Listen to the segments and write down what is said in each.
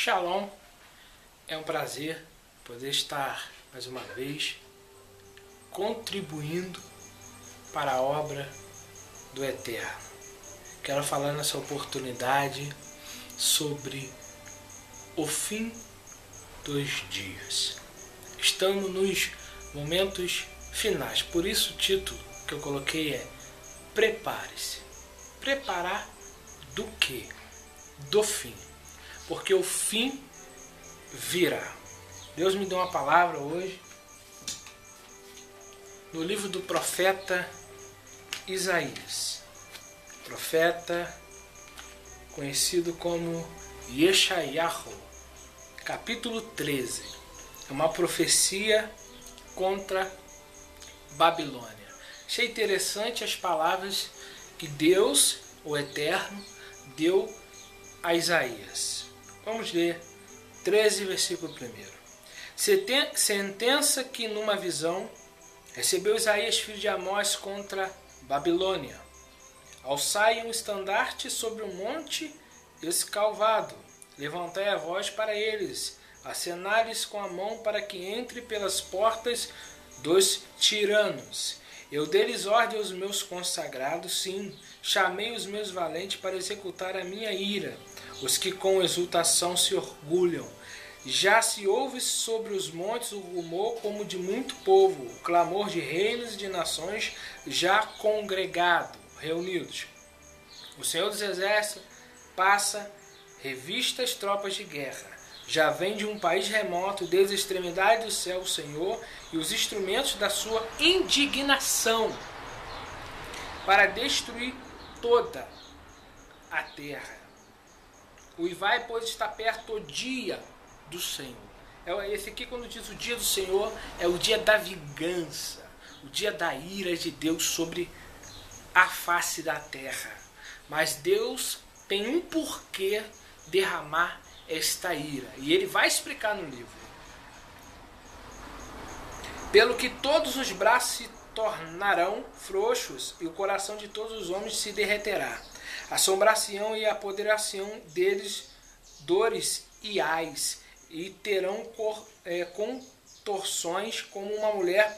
Shalom, é um prazer poder estar mais uma vez contribuindo para a obra do Eterno. Quero falar nessa oportunidade sobre o fim dos dias. Estamos nos momentos finais, por isso o título que eu coloquei é Prepare-se. Preparar do quê? Do fim. Porque o fim virá. Deus me deu uma palavra hoje no livro do profeta Isaías. Profeta conhecido como Yeshayahu. Capítulo 13. É uma profecia contra Babilônia. Achei interessante as palavras que Deus, o Eterno, deu a Isaías. Vamos ler 13, versículo 1. Sentença que numa visão recebeu Isaías, filho de Amós, contra Babilônia. Alçai um estandarte sobre o monte escalvado, levantai a voz para eles, acenai-lhes com a mão para que entre pelas portas dos tiranos. Eu dei-lhes ordem aos meus consagrados, sim, chamei os meus valentes para executar a minha ira, os que com exultação se orgulham. Já se ouve sobre os montes o rumor como de muito povo, o clamor de reinos e de nações já reunidos. O Senhor dos Exércitos passa revista às tropas de guerra. Já vem de um país remoto, desde a extremidade do céu, o Senhor e os instrumentos da sua indignação para destruir toda a terra. Uivai, pois está perto o dia do Senhor. Esse aqui, quando diz o dia do Senhor, é o dia da vingança, o dia da ira de Deus sobre a face da terra. Mas Deus tem um porquê derramar esta ira, e ele vai explicar no livro. Pelo que todos os braços se tornarão frouxos e o coração de todos os homens se derreterá. Assombração e apoderação deles dores e ais, e terão contorções como uma mulher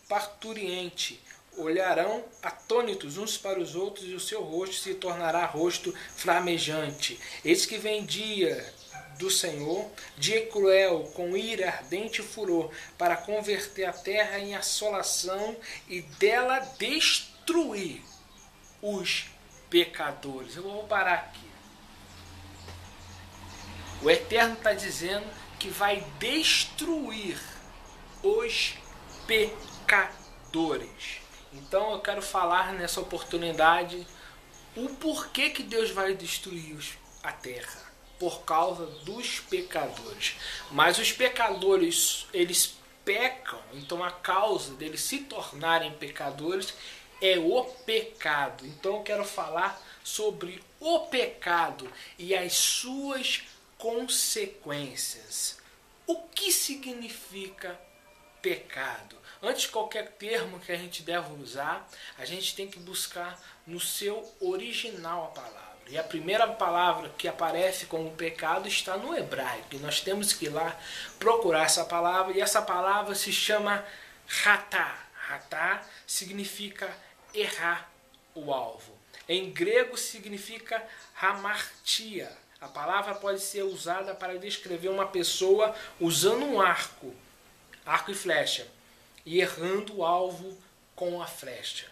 parturiente. Olharão atônitos uns para os outros, e o seu rosto se tornará rosto flamejante. Eis que vem dia do Senhor, dia cruel, com ira ardente e furor, para converter a terra em assolação e dela destruir os pecadores. Eu vou parar aqui. O Eterno está dizendo que vai destruir os pecadores. Então eu quero falar nessa oportunidade o porquê que Deus vai destruir a terra. Por causa dos pecadores. Mas os pecadores, eles pecam, então a causa deles se tornarem pecadores é o pecado. Então eu quero falar sobre o pecado e as suas consequências. O que significa pecado? Antes de qualquer termo que a gente deve usar, a gente tem que buscar no seu original a palavra. E a primeira palavra que aparece como pecado está no hebraico. E nós temos que ir lá procurar essa palavra. E essa palavra se chama ratá. Ratá significa errar o alvo. Em grego significa hamartia. A palavra pode ser usada para descrever uma pessoa usando um arco e flecha, e errando o alvo com a flecha.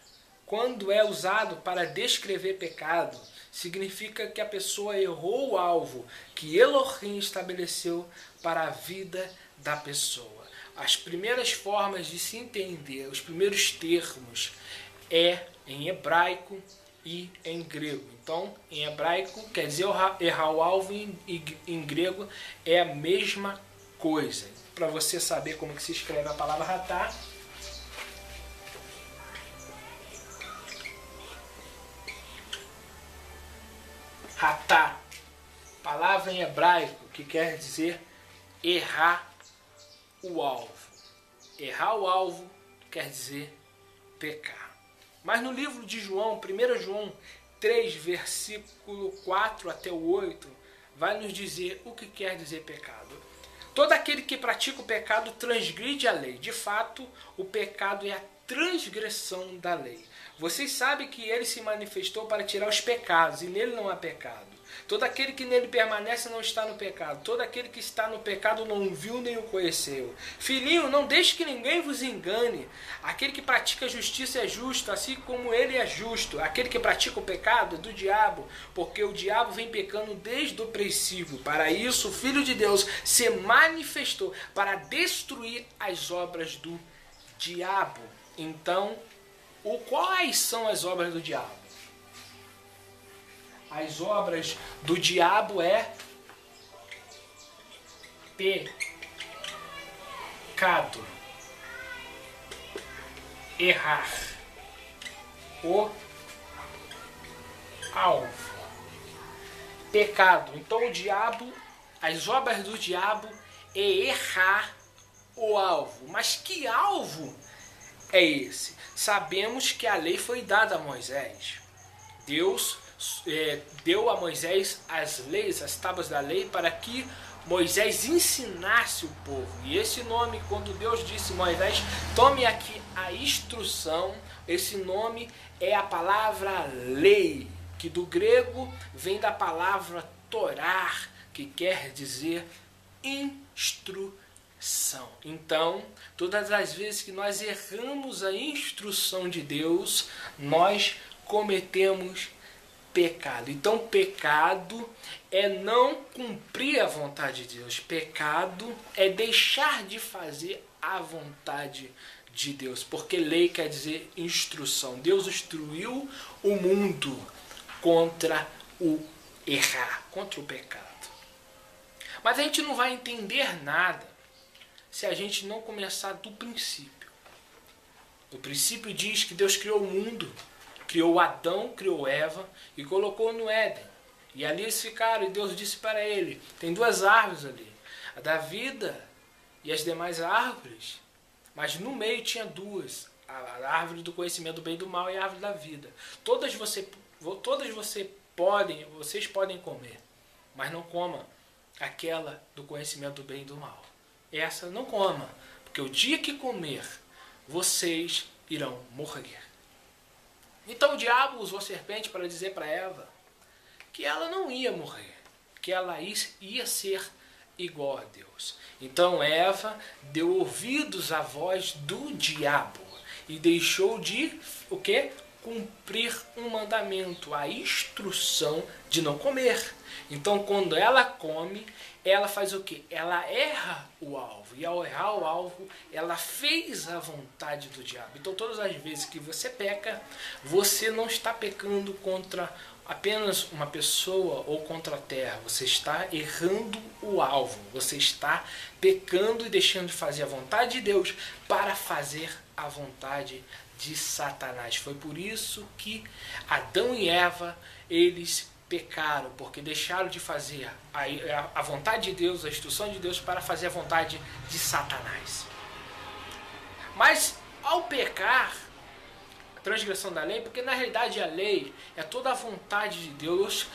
Quando é usado para descrever pecado, significa que a pessoa errou o alvo que Elohim estabeleceu para a vida da pessoa. As primeiras formas de se entender, os primeiros termos, é em hebraico e em grego. Então, em hebraico quer dizer errar o alvo, e em grego é a mesma coisa. Para você saber como que se escreve a palavra ratá, ratá, palavra em hebraico que quer dizer errar o alvo. Errar o alvo quer dizer pecar. Mas no livro de João, 1 João 3, versículo 4 até o 8, vai nos dizer o que quer dizer pecado. Todo aquele que pratica o pecado transgride a lei. De fato, o pecado é a transgressão da lei. Vocês sabem que ele se manifestou para tirar os pecados, e nele não há pecado. Todo aquele que nele permanece não está no pecado. Todo aquele que está no pecado não o viu nem o conheceu. Filhinho, não deixe que ninguém vos engane. Aquele que pratica a justiça é justo, assim como ele é justo. Aquele que pratica o pecado é do diabo, porque o diabo vem pecando desde o princípio. Para isso, o Filho de Deus se manifestou para destruir as obras do diabo. Então, quais são as obras do diabo? As obras do diabo é pecado, errar, o alvo, pecado. Então o diabo, as obras do diabo é errar o alvo. Mas que alvo é esse? Sabemos que a lei foi dada a Moisés. Deus deu a Moisés as leis, as tábuas da lei, para que Moisés ensinasse o povo. E esse nome, quando Deus disse, Moisés, tome aqui a instrução, esse nome é a palavra lei, que do grego vem da palavra Torá, que quer dizer instrução. Então, todas as vezes que nós erramos a instrução de Deus, nós cometemos pecado. Então, pecado é não cumprir a vontade de Deus. Pecado é deixar de fazer a vontade de Deus. Porque lei quer dizer instrução. Deus instruiu o mundo contra o errar, contra o pecado. Mas a gente não vai entender nada se a gente não começar do princípio. O princípio diz que Deus criou o mundo, criou Adão, criou Eva e colocou no Éden. E ali eles ficaram e Deus disse para ele, tem duas árvores ali, a da vida e as demais árvores. Mas no meio tinha duas, a árvore do conhecimento do bem e do mal e a árvore da vida. Todas vocês podem comer, mas não coma aquela do conhecimento do bem e do mal. Essa não coma, porque o dia que comer, vocês irão morrer. Então o diabo usou a serpente para dizer para Eva que ela não ia morrer, que ela ia ser igual a Deus. Então Eva deu ouvidos à voz do diabo e deixou de o quê? Cumprir um mandamento, a instrução de não comer. Então quando ela come, ela faz o quê? Ela erra o alvo. E ao errar o alvo, ela fez a vontade do diabo. Então todas as vezes que você peca, você não está pecando contra apenas uma pessoa ou contra a terra. Você está errando o alvo. Você está pecando e deixando de fazer a vontade de Deus para fazer a vontade de Satanás. Foi por isso que Adão e Eva, eles pecaram, porque deixaram de fazer a vontade de Deus, a instrução de Deus, para fazer a vontade de Satanás. Mas ao pecar, a transgressão da lei, porque na realidade a lei é toda a vontade de Deus.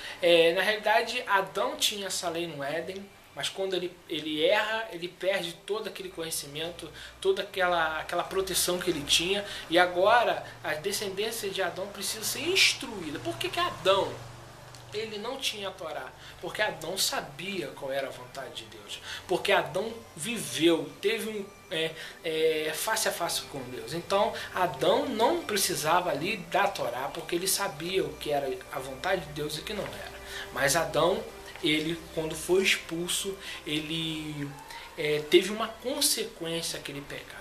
Na realidade Adão tinha essa lei no Éden, mas quando ele erra, ele perde todo aquele conhecimento, toda aquela proteção que ele tinha, e agora a descendência de Adão precisa ser instruída. Por que Adão ele não tinha a Torá? Porque Adão sabia qual era a vontade de Deus. Porque Adão viveu, teve face a face com Deus. Então Adão não precisava ali da Torá, porque ele sabia o que era a vontade de Deus e o que não era. Mas Adão, ele quando foi expulso, ele teve uma consequência aquele pecado.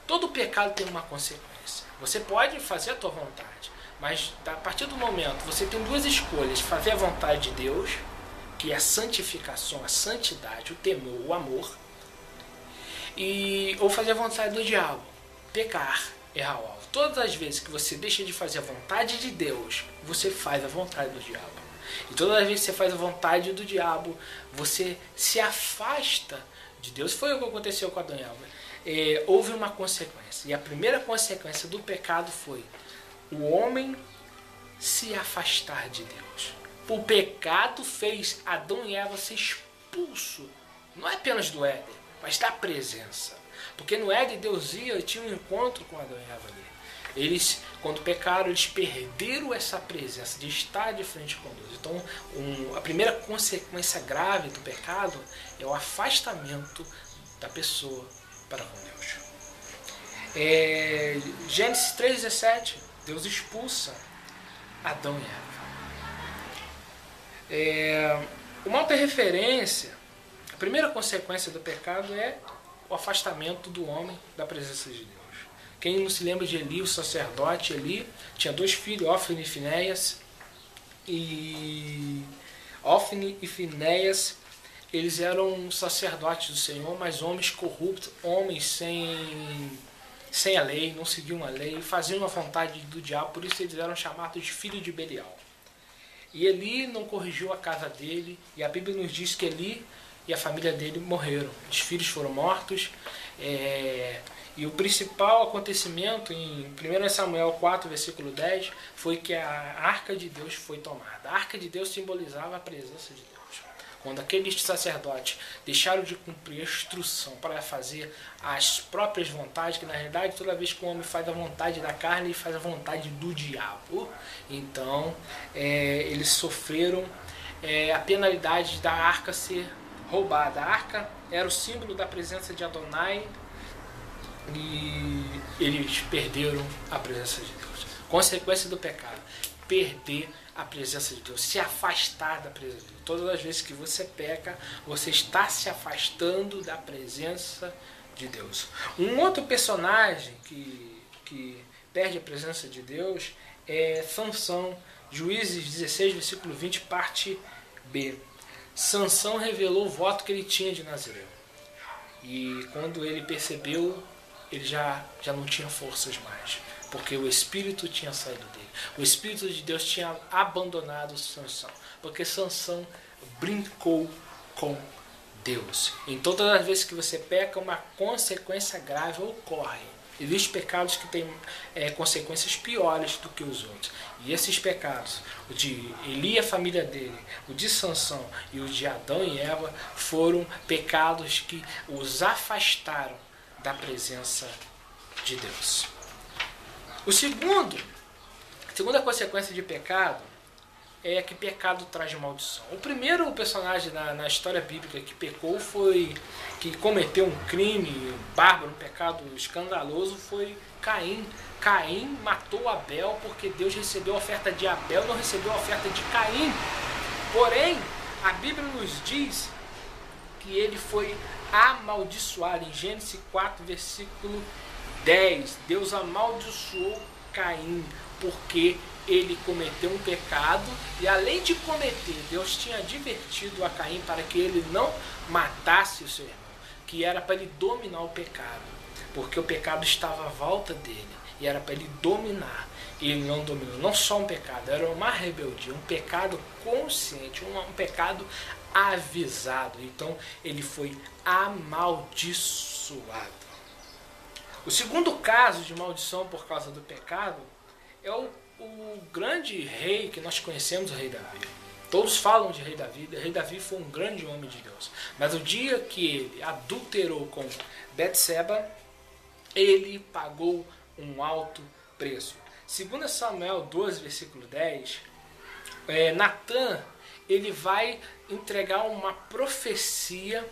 Todo pecado tem uma consequência. Você pode fazer a tua vontade, mas a partir do momento você tem duas escolhas: fazer a vontade de Deus, que é a santificação, a santidade, o temor, o amor, ou fazer a vontade do diabo, pecar, errar o alvo. Todas as vezes que você deixa de fazer a vontade de Deus, você faz a vontade do diabo. E todas as vezes que você faz a vontade do diabo, você se afasta de Deus. Foi o que aconteceu com Adão e Eva. Houve uma consequência. E a primeira consequência do pecado foi o homem se afastar de Deus. O pecado fez Adão e Eva ser expulso, não é apenas do Éden, mas da presença. Porque no Éden Deus ia e tinha um encontro com Adão e Eva ali. Eles, quando pecaram, eles perderam essa presença de estar de frente com Deus. Então, a primeira consequência grave do pecado é o afastamento da pessoa para com Deus. Gênesis 3,17, Deus expulsa Adão e Eva. Uma outra referência, a primeira consequência do pecado é o afastamento do homem da presença de Deus. Quem não se lembra de Eli, o sacerdote Eli, tinha 2 filhos, Ofni e Finéias. E Ofni e Finéias, eles eram sacerdotes do Senhor, mas homens corruptos, homens sem a lei, não seguiam a lei, faziam a vontade do diabo, por isso eles eram chamados de filhos de Belial. E Eli não corrigiu a casa dele, e a Bíblia nos diz que Eli e a família dele morreram. Os filhos foram mortos. E o principal acontecimento em 1 Samuel 4, versículo 10, foi que a arca de Deus foi tomada. A arca de Deus simbolizava a presença de Deus. Quando aqueles sacerdotes deixaram de cumprir a instrução para fazer as próprias vontades, que na realidade toda vez que o homem faz a vontade da carne, ele faz a vontade do diabo. Então, eles sofreram a penalidade da arca ser roubada. A arca era o símbolo da presença de Adonai, e eles perderam a presença de Deus. Consequência do pecado: perder a presença de Deus, se afastar da presença de Deus. Todas as vezes que você peca, você está se afastando da presença de Deus. Um outro personagem que perde a presença de Deus é Sansão. Juízes 16, versículo 20, parte B. Sansão revelou o voto que ele tinha de Nazireu. E quando ele percebeu, ele já não tinha forças mais, porque o Espírito tinha saído dele. O Espírito de Deus tinha abandonado Sansão, porque Sansão brincou com Deus. Em todas as vezes que você peca, uma consequência grave ocorre. Existem pecados que têm consequências piores do que os outros. E esses pecados, o de Eli e a família dele, o de Sansão e o de Adão e Eva, foram pecados que os afastaram da presença de Deus. A segunda consequência de pecado é que pecado traz maldição. O primeiro personagem na história bíblica que pecou que cometeu um crime bárbaro, um pecado escandaloso, foi Caim. Caim matou Abel porque Deus recebeu a oferta de Abel, não recebeu a oferta de Caim. Porém, a Bíblia nos diz que ele foi amaldiçoado. Em Gênesis 4, versículo 10, Deus amaldiçoou Caim porque ele cometeu um pecado, e além de cometer, Deus tinha advertido a Caim para que ele não matasse o seu irmão, que era para ele dominar o pecado, porque o pecado estava à volta dele e era para ele dominar. E ele não dominou, não só um pecado, era uma rebeldia, um pecado consciente, um pecado avisado. Então ele foi amaldiçoado. O segundo caso de maldição por causa do pecado é o grande rei que nós conhecemos, o rei Davi. Todos falam de rei Davi. O rei Davi foi um grande homem de Deus. Mas o dia que ele adulterou com Betseba, ele pagou um alto preço. 2 Samuel 12, versículo 10, Natã, ele vai entregar uma profecia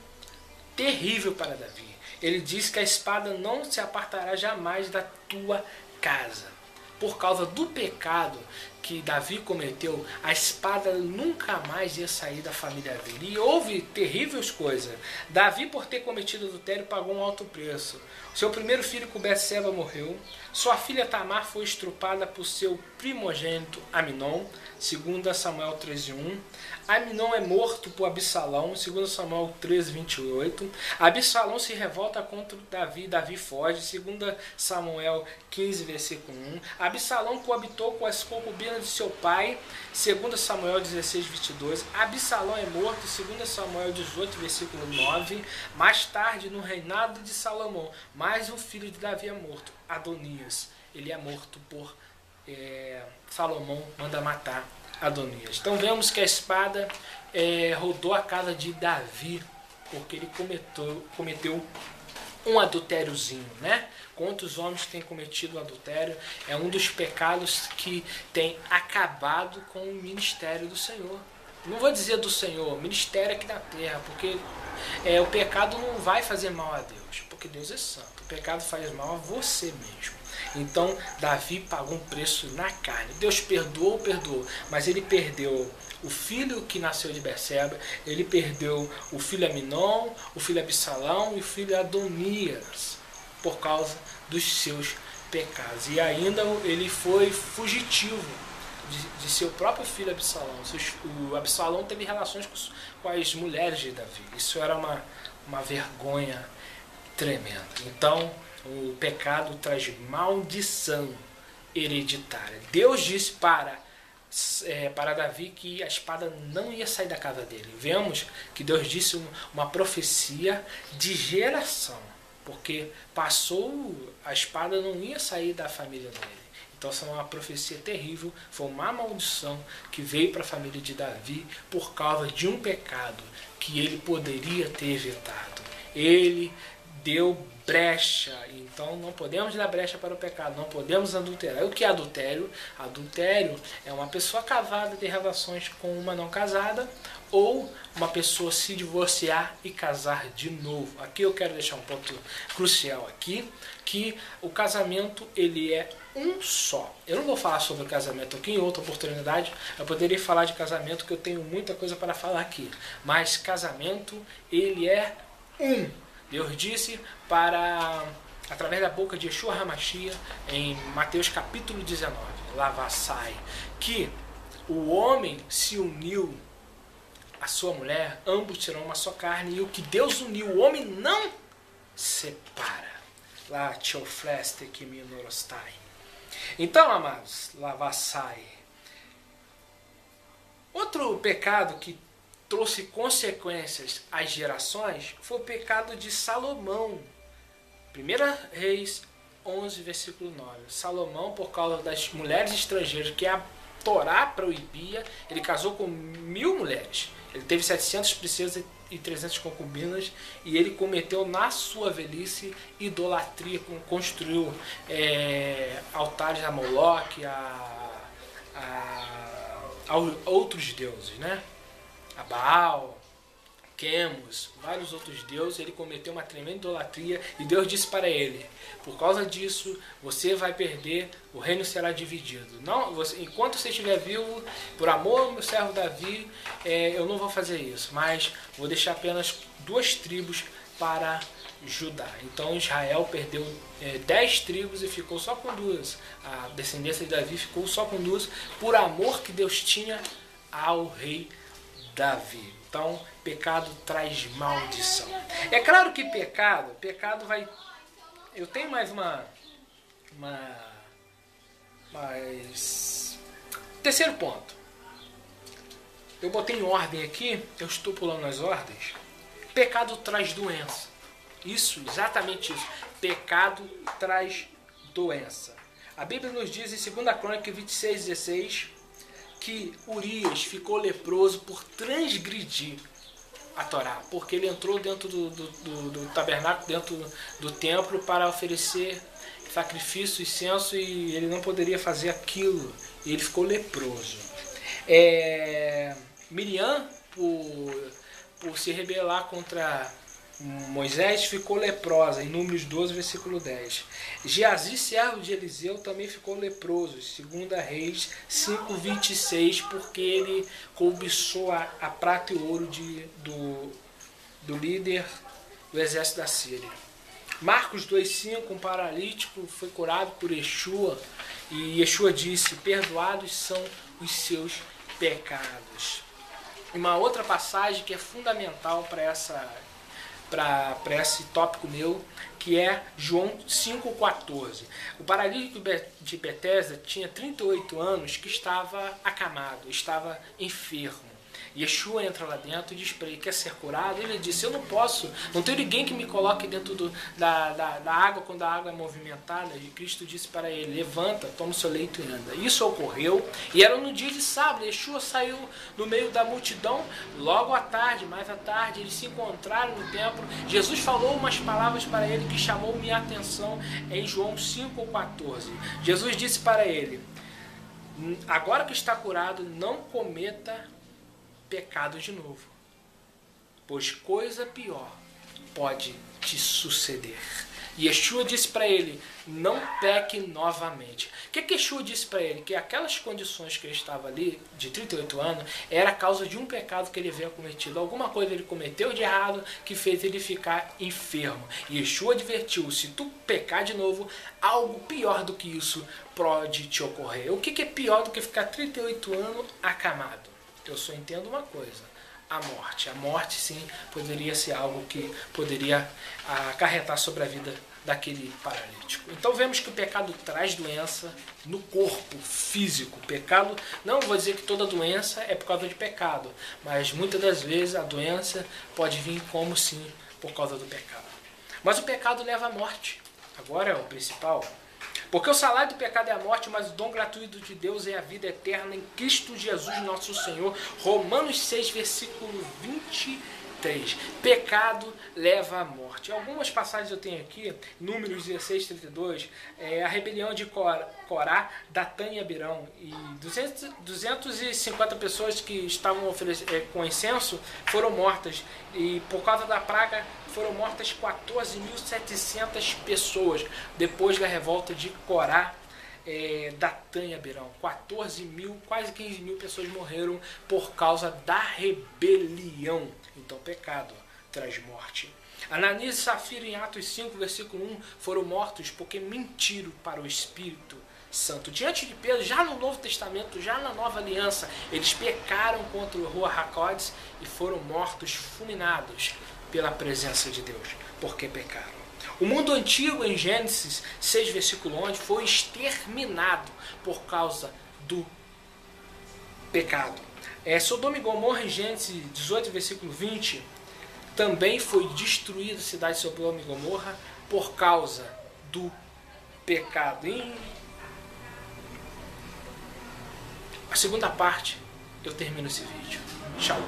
terrível para Davi. Ele diz que a espada não se apartará jamais da tua casa. Por causa do pecado que Davi cometeu, a espada nunca mais ia sair da família dele. E houve terríveis coisas. Davi, por ter cometido adultério, pagou um alto preço. Seu primeiro filho, com Betseba, morreu. Sua filha Tamar foi estrupada por seu primogênito Aminon, 2 Samuel 13:1. Aminon é morto por Absalão, 2 Samuel 13:28. Absalão se revolta contra Davi, Davi foge, 2 Samuel 15, versículo 1. Absalão coabitou com as concubinas de seu pai, 2 Samuel 16:22. Absalão é morto, 2 Samuel 18, versículo 9. Mais tarde, no reinado de Salomão, mais um filho de Davi é morto, Adonias. Ele é morto por Salomão, manda matar Adonias. Então vemos que a espada rodou a casa de Davi, porque ele cometeu um adultériozinho, né? Quantos homens têm cometido adultério? É um dos pecados que tem acabado com o ministério do Senhor. Não vou dizer do Senhor, ministério aqui na terra, porque o pecado não vai fazer mal a Deus, porque Deus é santo. O pecado faz mal a você mesmo. Então, Davi pagou um preço na carne. Deus perdoou, mas ele perdeu o filho que nasceu de Betseba, ele perdeu o filho Aminon, o filho Absalão e o filho Adonias, por causa dos seus pecados. E ainda ele foi fugitivo de seu próprio filho Absalão. O Absalão teve relações com as mulheres de Davi. Isso era uma vergonha tremenda. Então, o pecado traz maldição hereditária. Deus disse para Davi que a espada não ia sair da casa dele. Vemos que Deus disse uma profecia de geração, porque a espada não ia sair da família dele. Então essa é uma profecia terrível, foi uma maldição que veio para a família de Davi por causa de um pecado que ele poderia ter evitado. Ele deu brecha, então não podemos dar brecha para o pecado, não podemos adulterar. O que é adultério? Adultério é uma pessoa casada ter relações com uma não casada, ou uma pessoa se divorciar e casar de novo. Aqui eu quero deixar um ponto crucial aqui, que o casamento ele é um só. Eu não vou falar sobre o casamento aqui, em outra oportunidade eu poderia falar de casamento, que eu tenho muita coisa para falar aqui, mas casamento ele é um. Deus disse através da boca de Yeshua HaMashiach, em Mateus capítulo 19, Lavassai, que o homem se uniu à sua mulher, ambos serão uma só carne, e o que Deus uniu, o homem não separa. Lá, Teofleste que me norostai. Então, amados, Lavassai. Outro pecado que trouxe consequências às gerações foi o pecado de Salomão. 1 Reis 11, versículo 9. Salomão, por causa das mulheres estrangeiras que a Torá proibia, ele casou com 1000 mulheres. Ele teve 700 princesas e 300 concubinas, e ele cometeu na sua velhice idolatria, construiu altares a Moloque, a outros deuses, né? A Baal, Quemos, vários outros deuses. Ele cometeu uma tremenda idolatria e Deus disse para ele: por causa disso você vai perder, o reino será dividido. Não, enquanto você estiver vivo, por amor ao meu servo Davi, eu não vou fazer isso, mas vou deixar apenas 2 tribos para Judá. Então Israel perdeu 10 tribos e ficou só com 2. A descendência de Davi ficou só com 2, por amor que Deus tinha ao rei Davi. Então, pecado traz maldição. É claro que pecado vai... Eu tenho mais terceiro ponto. Eu botei em ordem aqui, eu estou pulando as ordens. Pecado traz doença. Isso, exatamente isso. Pecado traz doença. A Bíblia nos diz em 2 Crônicas 26:16 que Urias ficou leproso por transgredir a Torá, porque ele entrou dentro do tabernáculo, dentro do templo, para oferecer sacrifício, incenso, e ele não poderia fazer aquilo, e ele ficou leproso. Miriam, por se rebelar contra Moisés, ficou leprosa, em Números 12, versículo 10. Geazi, servo de Eliseu, também ficou leproso, 2 Reis 5:26, porque ele cobiçou a prata e ouro do líder do exército da Síria. Marcos 2:5, um paralítico foi curado por Yeshua, e Yeshua disse: perdoados são os seus pecados. Uma outra passagem que é fundamental para esse tópico meu, que é João 5,14. O paralítico de Betesda tinha 38 anos, que estava acamado, estava enfermo. Yeshua entra lá dentro e diz para ele: quer ser curado? Ele disse: eu não posso, não tenho ninguém que me coloque dentro da água quando a água é movimentada. E Cristo disse para ele: levanta, toma o seu leito e anda. Isso ocorreu e era no dia de sábado. Yeshua saiu no meio da multidão. Logo à tarde, mais à tarde, eles se encontraram no templo. Jesus falou umas palavras para ele que chamou minha atenção em João 5,14. Jesus disse para ele: agora que está curado, não cometa pecado de novo, pois coisa pior pode te suceder. E Yeshua disse para ele: não peque novamente. O que Yeshua disse para ele? Que aquelas condições que ele estava ali, de 38 anos, era a causa de um pecado que ele havia cometido. Alguma coisa ele cometeu de errado que fez ele ficar enfermo. E Yeshua advertiu: se tu pecar de novo, algo pior do que isso pode te ocorrer. O que é pior do que ficar 38 anos acamado? Eu só entendo uma coisa: a morte. A morte, sim, poderia ser algo que poderia acarretar sobre a vida daquele paralítico. Então vemos que o pecado traz doença no corpo físico. O pecado, não vou dizer que toda doença é por causa de pecado, mas muitas das vezes a doença pode vir como sim por causa do pecado. Mas o pecado leva à morte. Agora é o principal. Porque o salário do pecado é a morte, mas o dom gratuito de Deus é a vida eterna em Cristo Jesus nosso Senhor. Romanos 6, versículo 23. Pecado leva à morte. Algumas passagens eu tenho aqui, Números 16, 32, a rebelião de Corá, Datã e Abirão. E 250 pessoas que estavam com incenso foram mortas. E por causa da praga foram mortas 14.700 pessoas depois da revolta de Corá, Datã e Abirão. 14 mil, quase 15 mil pessoas morreram por causa da rebelião. Então pecado traz morte. Ananias e Safira, em Atos 5, versículo 1, foram mortos porque mentiram para o Espírito Santo. Diante de Pedro, já no Novo Testamento, já na Nova Aliança, eles pecaram contra o Ruach HaKodesh e foram mortos, fulminados pela presença de Deus, porque pecaram. O mundo antigo, em Gênesis 6, versículo 11, foi exterminado por causa do pecado. Sodoma e Gomorra, em Gênesis 18, versículo 20, também foi destruída a cidade de Sodoma e Gomorra por causa do pecado. A segunda parte, eu termino esse vídeo. Tchau.